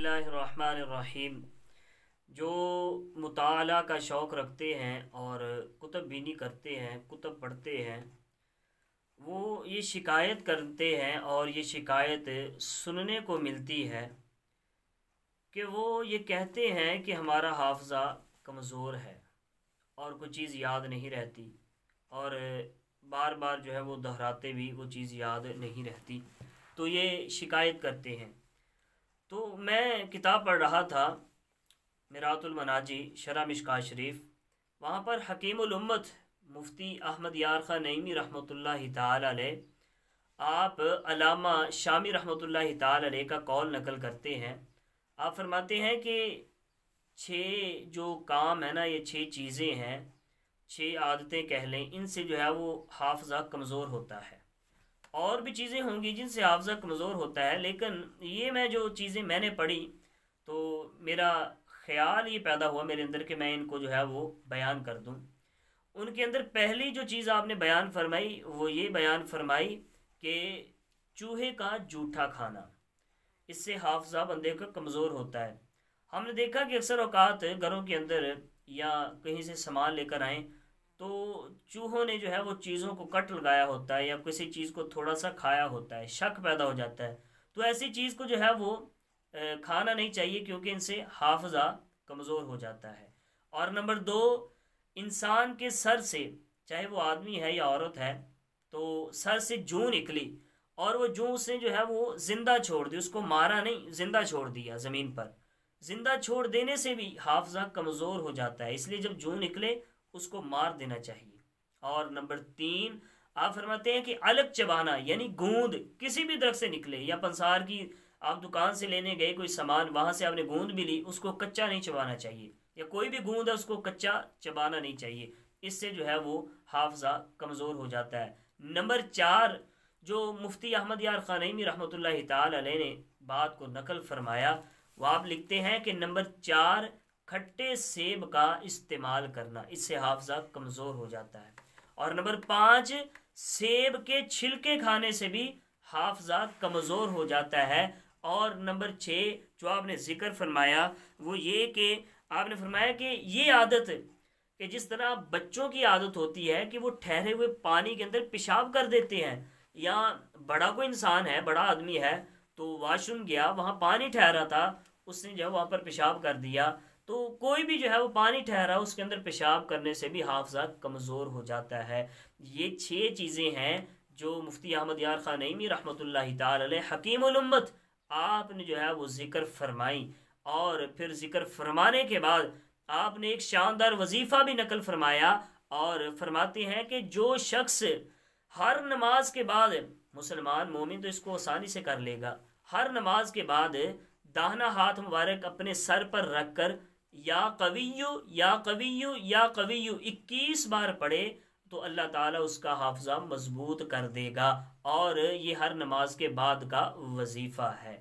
बिस्मिल्लाहिर्रहमानिर्रहीम। जो मुताला का शौक़ रखते हैं और कुतुब बीनी करते हैं, कुतुब पढ़ते हैं, वो ये शिकायत करते हैं और ये शिकायत सुनने को मिलती है कि वो ये कहते हैं कि हमारा हाफ़ज़ा कमज़ोर है और कोई चीज़ याद नहीं रहती, और बार बार जो है वो दोहराते भी वो चीज़ याद नहीं रहती, तो ये शिकायत करते हैं। तो मैं किताब पढ़ रहा था, मिरातुल मनाजी शरह मिशकात शरीफ, वहाँ पर हकीमुल उम्मत मुफ्ती अहमद यार खां नईमी रहमतुल्लाहि ताला अलैह आप अलामा शामी रहमतुल्लाहि ताला अलैह का कौल नकल करते हैं। आप फरमाते हैं कि 6 जो काम है ना, ये 6 चीज़ें हैं, 6 आदतें कह लें, इनसे जो है वो हाफ़ज़ा कमज़ोर होता है। और भी चीज़ें होंगी जिनसे हाफ़ज़ा कमज़ोर होता है, लेकिन ये मैं जो चीज़ें मैंने पढ़ी तो मेरा ख़्याल ये पैदा हुआ मेरे अंदर कि मैं इनको जो है वो बयान कर दूं। उनके अंदर पहली जो चीज़ आपने बयान फरमाई वो ये बयान फरमाई कि चूहे का जूठा खाना, इससे हाफ़ज़ा बंदे का कमज़ोर होता है। हमने देखा कि अक्सर औक़ात घरों के अंदर या कहीं से सामान लेकर आएँ तो चूहों ने जो है वो चीज़ों को कट लगाया होता है या किसी चीज़ को थोड़ा सा खाया होता है, शक पैदा हो जाता है। तो ऐसी चीज़ को जो है वो खाना नहीं चाहिए, क्योंकि इनसे हाफ़ज़ा कमज़ोर हो जाता है। और नंबर 2, इंसान के सर से, चाहे वो आदमी है या औरत है, तो सर से जूं निकली और वो जूं से जो है वो ज़िंदा छोड़ दी, उसको मारा नहीं, ज़िंदा छोड़ दिया ज़मीन पर। ज़िंदा छोड़ देने से भी हाफ़ज़ा कमज़ोर हो जाता है, इसलिए जब जूं निकले उसको मार देना चाहिए। और नंबर 3, आप फरमाते हैं कि अलग चबाना, यानी गूंद किसी भी दरख्त से निकले या पंसार की आप दुकान से लेने गए कोई सामान, वहाँ से आपने गूंद भी ली, उसको कच्चा नहीं चबाना चाहिए, या कोई भी गूंद है उसको कच्चा चबाना नहीं चाहिए, इससे जो है वो हाफ़ज़ा कमज़ोर हो जाता है। नंबर 4, जो मुफ्ती अहमद यार खां नईमी रहमतुल्लाहि ताला अलैह ने बात को नकल फरमाया, वो आप लिखते हैं कि नंबर 4, खट्टे सेब का इस्तेमाल करना, इससे हाफ़ज़ा कमज़ोर हो जाता है। और नंबर 5, सेब के छिलके खाने से भी हाफ़ज़ा कमज़ोर हो जाता है। और नंबर 6, जो आपने ज़िक्र फरमाया वो ये कि आपने फरमाया कि ये आदत कि जिस तरह बच्चों की आदत होती है कि वो ठहरे हुए पानी के अंदर पेशाब कर देते हैं, या बड़ा कोई इंसान है, बड़ा आदमी है, तो वॉशरूम गया, वहाँ पानी ठहरा था, उसने जो है वहाँ पर पेशाब कर दिया, तो कोई भी जो है वो पानी ठहरा उसके अंदर पेशाब करने से भी हाफ़ज़ा कमज़ोर हो जाता है। ये 6 चीज़ें हैं जो मुफ्ती अहमद यार खां नईमी रहमतुल्लाहि ताला अलैह हकीमुल उम्मत आपने जो है वो ज़िक्र फरमाई। और फिर ज़िक्र फरमाने के बाद आपने एक शानदार वजीफ़ा भी नकल फरमाया, और फरमाते हैं कि जो शख्स हर नमाज के बाद, मुसलमान मोमिन तो इसको आसानी से कर लेगा, हर नमाज के बाद दाहिना हाथ मुबारक अपने सर पर रख कर या कवियु या कवियु या कवियु 21 बार पढ़े तो अल्लाह ताला उसका हाफ़ज़ा मजबूत कर देगा। और ये हर नमाज के बाद का वजीफ़ा है।